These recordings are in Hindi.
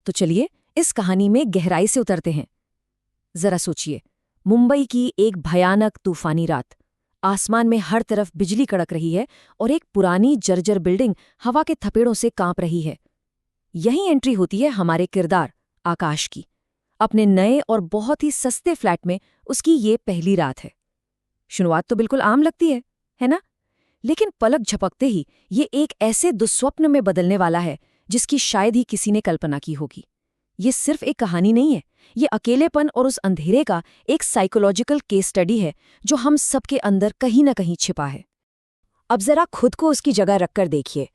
तो चलिए इस कहानी में गहराई से उतरते हैं। जरा सोचिए, मुंबई की एक भयानक तूफानी रात। आसमान में हर तरफ बिजली कड़क रही है और एक पुरानी जर्जर बिल्डिंग हवा के थपेड़ों से कांप रही है। यहीं एंट्री होती है हमारे किरदार आकाश की। अपने नए और बहुत ही सस्ते फ्लैट में उसकी ये पहली रात है। शुरुआत तो बिल्कुल आम लगती है ना? लेकिन पलक झपकते ही ये एक ऐसे दुस्वप्न में बदलने वाला है जिसकी शायद ही किसी ने कल्पना की होगी। ये सिर्फ एक कहानी नहीं है, ये अकेलेपन और उस अंधेरे का एक साइकोलॉजिकल केस स्टडी है जो हम सबके अंदर कहीं न कहीं छिपा है। अब जरा खुद को उसकी जगह रखकर देखिए।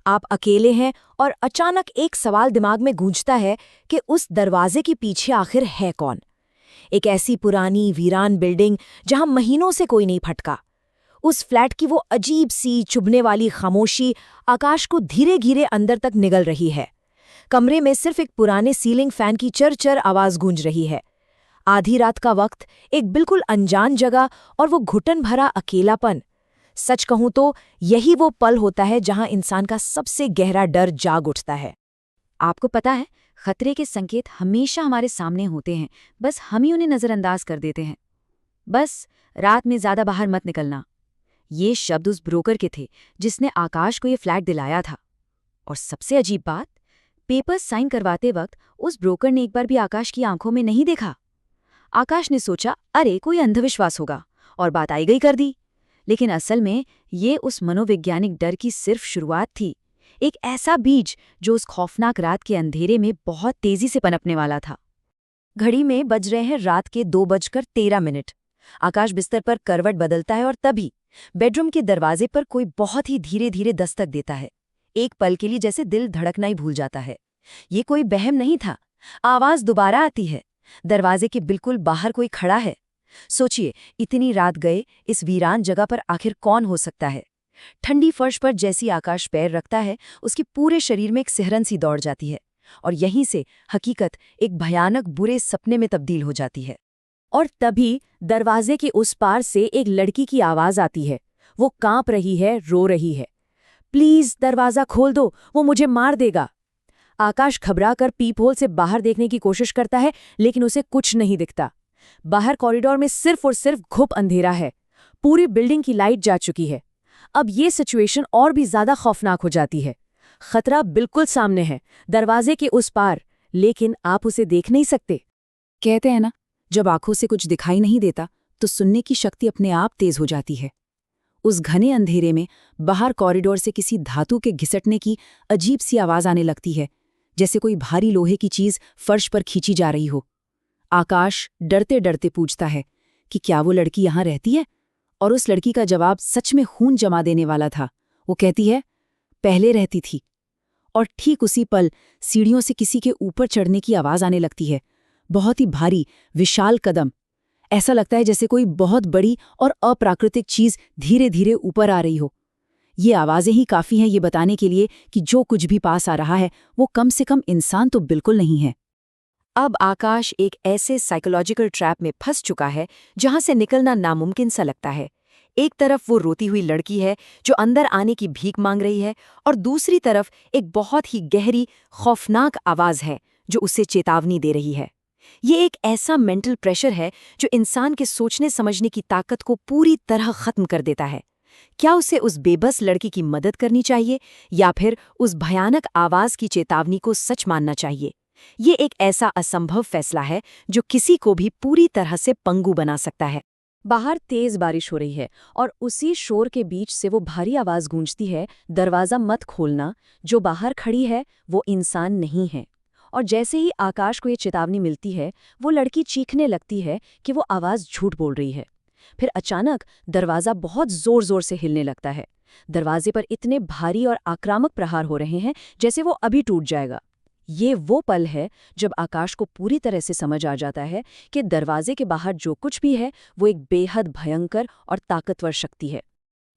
आप अकेले हैं और अचानक एक सवाल दिमाग में गूंजता है कि उस दरवाजे के पीछे आखिर है कौन? एक ऐसी पुरानी वीरान बिल्डिंग जहां महीनों से कोई नहीं फटका। उस फ्लैट की वो अजीब सी चुभने वाली खामोशी आकाश को धीरे धीरे अंदर तक निगल रही है। कमरे में सिर्फ एक पुराने सीलिंग फैन की चर-चर आवाज गूंज रही है। आधी रात का वक्त, एक बिल्कुल अनजान जगह और वो घुटन भरा अकेलापन। सच कहूं तो यही वो पल होता है जहां इंसान का सबसे गहरा डर जाग उठता है। आपको पता है, खतरे के संकेत हमेशा हमारे सामने होते हैं, बस हम ही उन्हें नजरअंदाज कर देते हैं। बस रात में ज्यादा बाहर मत निकलना, ये शब्द उस ब्रोकर के थे जिसने आकाश को ये फ्लैट दिलाया था। और सबसे अजीब बात, पेपर्स साइन करवाते वक्त उस ब्रोकर ने एक बार भी आकाश की आंखों में नहीं देखा। आकाश ने सोचा, अरे कोई अंधविश्वास होगा, और बात आई गई कर दी। लेकिन असल में ये उस मनोवैज्ञानिक डर की सिर्फ शुरुआत थी। एक ऐसा बीज जो उस खौफनाक रात के अंधेरे में बहुत तेजी से पनपने वाला था। घड़ी में बज रहे हैं रात के 2:13। आकाश बिस्तर पर करवट बदलता है और तभी बेडरूम के दरवाजे पर कोई बहुत ही धीरे धीरे दस्तक देता है। एक पल के लिए जैसे दिल धड़कना ही भूल जाता है। ये कोई वहम नहीं था। आवाज दोबारा आती है। दरवाजे के बिल्कुल बाहर कोई खड़ा है। सोचिए, इतनी रात गए इस वीरान जगह पर आखिर कौन हो सकता है? ठंडी फर्श पर जैसी आकाश पैर रखता है, उसके पूरे शरीर में एक सिहरन सी दौड़ जाती है और यहीं से हकीकत एक भयानक बुरे सपने में तब्दील हो जाती है। और तभी दरवाजे के उस पार से एक लड़की की आवाज आती है। वो कांप रही है, रो रही है, प्लीज दरवाजा खोल दो, वो मुझे मार देगा। आकाश घबराकर पीप होल से बाहर देखने की कोशिश करता है, लेकिन उसे कुछ नहीं दिखता। बाहर कॉरिडोर में सिर्फ और सिर्फ घुप अंधेरा है। पूरी बिल्डिंग की लाइट जा चुकी है। अब ये सिचुएशन और भी ज्यादा खौफनाक हो जाती है। खतरा बिल्कुल सामने है, दरवाजे के उस पार, लेकिन आप उसे देख नहीं सकते। कहते हैं ना, जब आंखों से कुछ दिखाई नहीं देता तो सुनने की शक्ति अपने आप तेज हो जाती है। उस घने अंधेरे में बाहर कॉरिडोर से किसी धातु के घिसटने की अजीब सी आवाज आने लगती है, जैसे कोई भारी लोहे की चीज फर्श पर खींची जा रही हो। आकाश डरते डरते पूछता है कि क्या वो लड़की यहां रहती है? और उस लड़की का जवाब सच में खून जमा देने वाला था। वो कहती है, पहले रहती थी। और ठीक उसी पल सीढ़ियों से किसी के ऊपर चढ़ने की आवाज आने लगती है। बहुत ही भारी, विशाल कदम। ऐसा लगता है जैसे कोई बहुत बड़ी और अप्राकृतिक चीज धीरे धीरे ऊपर आ रही हो। ये आवाजें ही काफी हैं ये बताने के लिए कि जो कुछ भी पास आ रहा है वो कम से कम इंसान तो बिल्कुल नहीं है। अब आकाश एक ऐसे साइकोलॉजिकल ट्रैप में फंस चुका है जहां से निकलना नामुमकिन सा लगता है। एक तरफ वो रोती हुई लड़की है जो अंदर आने की भीख मांग रही है, और दूसरी तरफ एक बहुत ही गहरी, खौफनाक आवाज है जो उसे चेतावनी दे रही है। ये एक ऐसा मेंटल प्रेशर है जो इंसान के सोचने समझने की ताकत को पूरी तरह खत्म कर देता है। क्या उसे उस बेबस लड़की की मदद करनी चाहिए या फिर उस भयानक आवाज की चेतावनी को सच मानना चाहिए? ये एक ऐसा असंभव फैसला है जो किसी को भी पूरी तरह से पंगु बना सकता है। बाहर तेज बारिश हो रही है और उसी शोर के बीच से वो भारी आवाज गूंजती है, दरवाजा मत खोलना। जो बाहर खड़ी है वो इंसान नहीं है। और जैसे ही आकाश को ये चेतावनी मिलती है, वो लड़की चीखने लगती है कि वो आवाज झूठ बोल रही है। फिर अचानक दरवाजा बहुत जोर जोर से हिलने लगता है। दरवाजे पर इतने भारी और आक्रामक प्रहार हो रहे हैं जैसे वो अभी टूट जाएगा। ये वो पल है जब आकाश को पूरी तरह से समझ आ जाता है कि दरवाजे के बाहर जो कुछ भी है वो एक बेहद भयंकर और ताकतवर शक्ति है।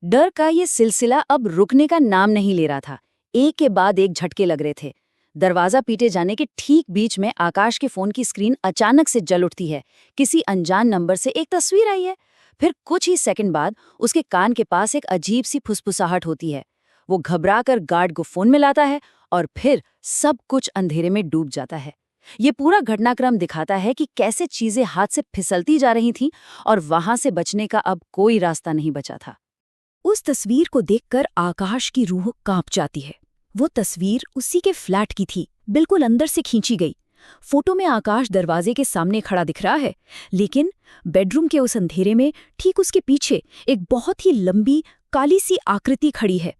डर का ये सिलसिला अब रुकने का नाम नहीं ले रहा था। एक के बाद एक झटके लग रहे थे। दरवाजा पीटे जाने के ठीक बीच में आकाश के फोन की स्क्रीन अचानक से जल उठती है। किसी अनजान नंबर से एक तस्वीर आई है। फिर कुछ ही सेकंड बाद उसके कान के पास एक अजीब सी फुसफुसाहट होती है। वो घबराकर गार्ड को फोन मिलाता है और फिर सब कुछ अंधेरे में डूब जाता है। ये पूरा घटनाक्रम दिखाता है कि कैसे चीजें हाथ से फिसलती जा रही थीं और वहां से बचने का अब कोई रास्ता नहीं बचा था। उस तस्वीर को देखकर आकाश की रूह कांप जाती है। वो तस्वीर उसी के फ्लैट की थी, बिल्कुल अंदर से खींची गई। फोटो में आकाश दरवाजे के सामने खड़ा दिख रहा है, लेकिन बेडरूम के उस अंधेरे में ठीक उसके पीछे एक बहुत ही लंबी काली सी आकृति खड़ी है।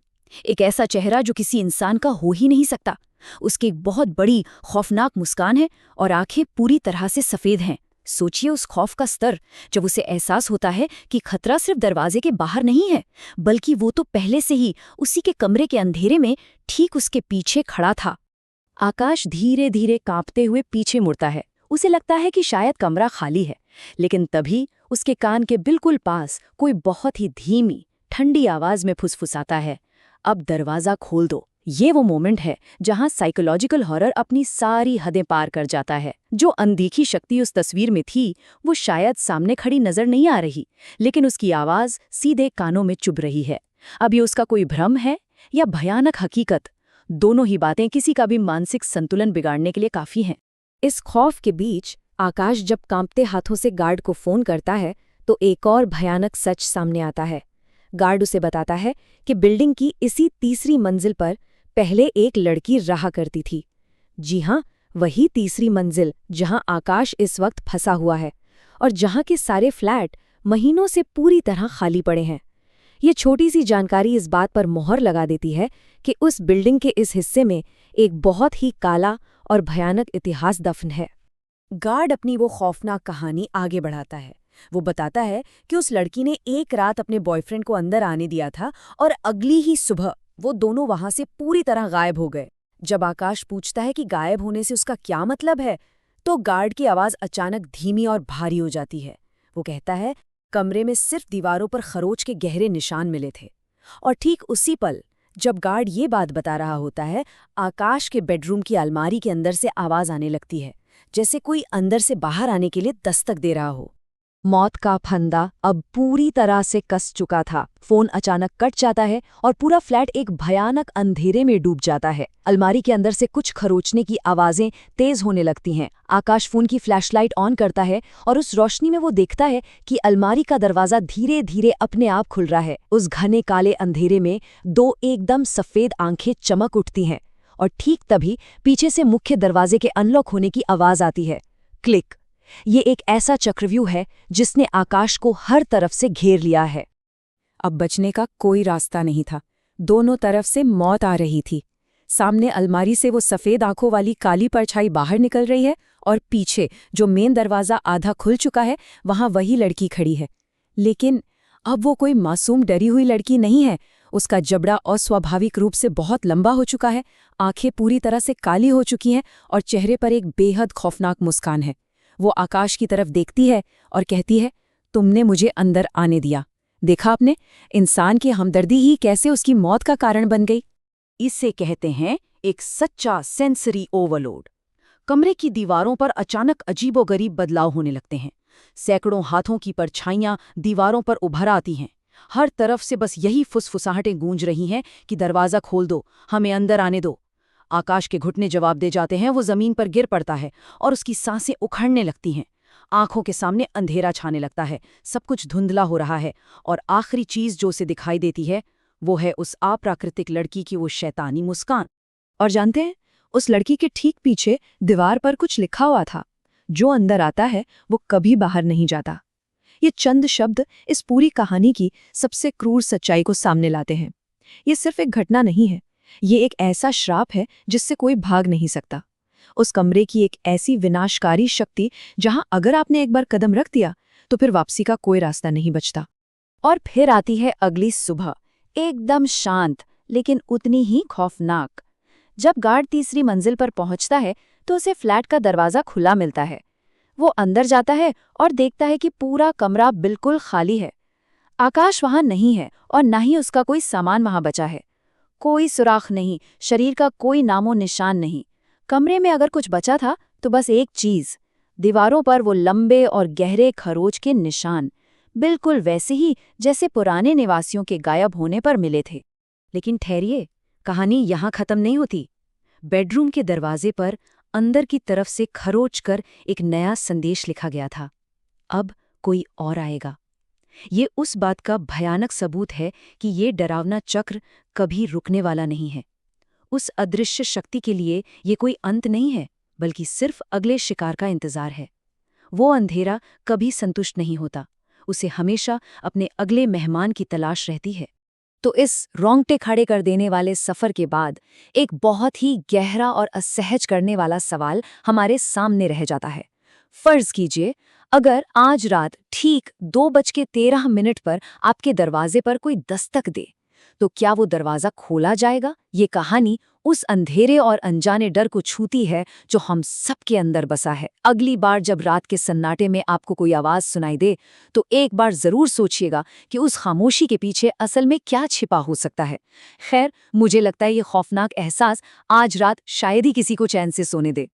एक ऐसा चेहरा जो किसी इंसान का हो ही नहीं सकता। उसकी एक बहुत बड़ी खौफनाक मुस्कान है और आंखें पूरी तरह से सफेद हैं। सोचिए उस खौफ का स्तर, जब उसे एहसास होता है कि खतरा सिर्फ दरवाजे के बाहर नहीं है, बल्कि वो तो पहले से ही उसी के कमरे के अंधेरे में ठीक उसके पीछे खड़ा था। आकाश धीरे धीरे कांपते हुए पीछे मुड़ता है। उसे लगता है कि शायद कमरा खाली है, लेकिन तभी उसके कान के बिल्कुल पास कोई बहुत ही धीमी ठंडी आवाज में फुसफुसाता है, अब दरवाजा खोल दो। ये वो मोमेंट है जहां साइकोलॉजिकल हॉरर अपनी सारी हदें पार कर जाता है। जो अनदेखी शक्ति उस तस्वीर में थी, वो शायद सामने खड़ी नजर नहीं आ रही, लेकिन उसकी आवाज सीधे कानों में चुभ रही है। अब ये उसका कोई भ्रम है या भयानक हकीकत? दोनों ही बातें किसी का भी मानसिक संतुलन बिगाड़ने के लिए काफी हैं। इस खौफ के बीच आकाश जब कांपते हाथों से गार्ड को फोन करता है, तो एक और भयानक सच सामने आता है। गार्ड उसे बताता है कि बिल्डिंग की इसी तीसरी मंजिल पर पहले एक लड़की रहा करती थी। जी हाँ, वही तीसरी मंजिल जहां आकाश इस वक्त फंसा हुआ है और जहां के सारे फ्लैट महीनों से पूरी तरह खाली पड़े हैं। ये छोटी सी जानकारी इस बात पर मोहर लगा देती है कि उस बिल्डिंग के इस हिस्से में एक बहुत ही काला और भयानक इतिहास दफन है। गार्ड अपनी वो खौफनाक कहानी आगे बढ़ाता है। वो बताता है कि उस लड़की ने एक रात अपने बॉयफ्रेंड को अंदर आने दिया था और अगली ही सुबह वो दोनों वहां से पूरी तरह गायब हो गए। जब आकाश पूछता है कि गायब होने से उसका क्या मतलब है, तो गार्ड की आवाज अचानक धीमी और भारी हो जाती है। वो कहता है, कमरे में सिर्फ दीवारों पर खरोच के गहरे निशान मिले थे। और ठीक उसी पल जब गार्ड ये बात बता रहा होता है, आकाश के बेडरूम की अलमारी के अंदर से आवाज आने लगती है, जैसे कोई अंदर से बाहर आने के लिए दस्तक दे रहा हो। मौत का फंदा अब पूरी तरह से कस चुका था। फोन अचानक कट जाता है और पूरा फ्लैट एक भयानक अंधेरे में डूब जाता है। अलमारी के अंदर से कुछ खरोचने की आवाजें तेज होने लगती हैं। आकाश फोन की फ्लैशलाइट ऑन करता है और उस रोशनी में वो देखता है कि अलमारी का दरवाजा धीरे धीरे अपने आप खुल रहा है। उस घने काले अंधेरे में दो एकदम सफेद आंखें चमक उठती हैं और ठीक तभी पीछे से मुख्य दरवाजे के अनलॉक होने की आवाज आती है। क्लिक। ये एक ऐसा चक्रव्यूह है जिसने आकाश को हर तरफ से घेर लिया है। अब बचने का कोई रास्ता नहीं था। दोनों तरफ से मौत आ रही थी। सामने अलमारी से वो सफेद आंखों वाली काली परछाई बाहर निकल रही है और पीछे जो मेन दरवाजा आधा खुल चुका है, वहां वही लड़की खड़ी है। लेकिन अब वो कोई मासूम डरी हुई लड़की नहीं है। उसका जबड़ा अस्वाभाविक रूप से बहुत लंबा हो चुका है, आंखें पूरी तरह से काली हो चुकी हैं और चेहरे पर एक बेहद खौफनाक मुस्कान है। वो आकाश की तरफ देखती है और कहती है, तुमने मुझे अंदर आने दिया। देखा आपने, इंसान की हमदर्दी ही कैसे उसकी मौत का कारण बन गई। इसे कहते हैं एक सच्चा सेंसरी ओवरलोड। कमरे की दीवारों पर अचानक अजीबोगरीब बदलाव होने लगते हैं। सैकड़ों हाथों की परछाइयां दीवारों पर उभर आती हैं। हर तरफ से बस यही फुसफुसाहटें गूंज रही हैं कि दरवाज़ा खोल दो, हमें अंदर आने दो। आकाश के घुटने जवाब दे जाते हैं। वो जमीन पर गिर पड़ता है और उसकी सांसें उखड़ने लगती हैं। आंखों के सामने अंधेरा छाने लगता है, सब कुछ धुंधला हो रहा है और आखिरी चीज जो उसे दिखाई देती है वो है उस अप्राकृतिक लड़की की वो शैतानी मुस्कान। और जानते हैं, उस लड़की के ठीक पीछे दीवार पर कुछ लिखा हुआ था, जो अंदर आता है वो कभी बाहर नहीं जाता। ये चंद शब्द इस पूरी कहानी की सबसे क्रूर सच्चाई को सामने लाते हैं। ये सिर्फ एक घटना नहीं है, ये एक ऐसा श्राप है जिससे कोई भाग नहीं सकता। उस कमरे की एक ऐसी विनाशकारी शक्ति जहां अगर आपने एक बार कदम रख दिया तो फिर वापसी का कोई रास्ता नहीं बचता। और फिर आती है अगली सुबह, एकदम शांत लेकिन उतनी ही खौफनाक। जब गार्ड तीसरी मंजिल पर पहुंचता है तो उसे फ्लैट का दरवाजा खुला मिलता है। वो अंदर जाता है और देखता है कि पूरा कमरा बिल्कुल खाली है। आकाश वहां नहीं है और न ही उसका कोई सामान वहां बचा है। कोई सुराख नहीं, शरीर का कोई नामो निशान नहीं। कमरे में अगर कुछ बचा था तो बस एक चीज, दीवारों पर वो लंबे और गहरे खरोच के निशान, बिल्कुल वैसे ही जैसे पुराने निवासियों के गायब होने पर मिले थे। लेकिन ठहरिए, कहानी यहां खत्म नहीं होती। बेडरूम के दरवाजे पर अंदर की तरफ से खरोच कर एक नया संदेश लिखा गया था। अब कोई और आएगा। ये उस बात का भयानक सबूत है कि ये डरावना चक्र कभी रुकने वाला नहीं है। उस अदृश्य शक्ति के लिए ये कोई अंत नहीं है, बल्कि सिर्फ अगले शिकार का इंतजार है। वो अंधेरा कभी संतुष्ट नहीं होता, उसे हमेशा अपने अगले मेहमान की तलाश रहती है। तो इस रोंगटे खड़े कर देने वाले सफर के बाद एक बहुत ही गहरा और असहज करने वाला सवाल हमारे सामने रह जाता है। फर्ज कीजिए, अगर आज रात ठीक 2:13 पर आपके दरवाजे पर कोई दस्तक दे, तो क्या वो दरवाजा खोला जाएगा? ये कहानी उस अंधेरे और अनजाने डर को छूती है जो हम सबके अंदर बसा है। अगली बार जब रात के सन्नाटे में आपको कोई आवाज सुनाई दे, तो एक बार जरूर सोचिएगा कि उस खामोशी के पीछे असल में क्या छिपा हो सकता है। खैर, मुझे लगता है ये खौफनाक एहसास आज रात शायद ही किसी को चैन से सोने दे।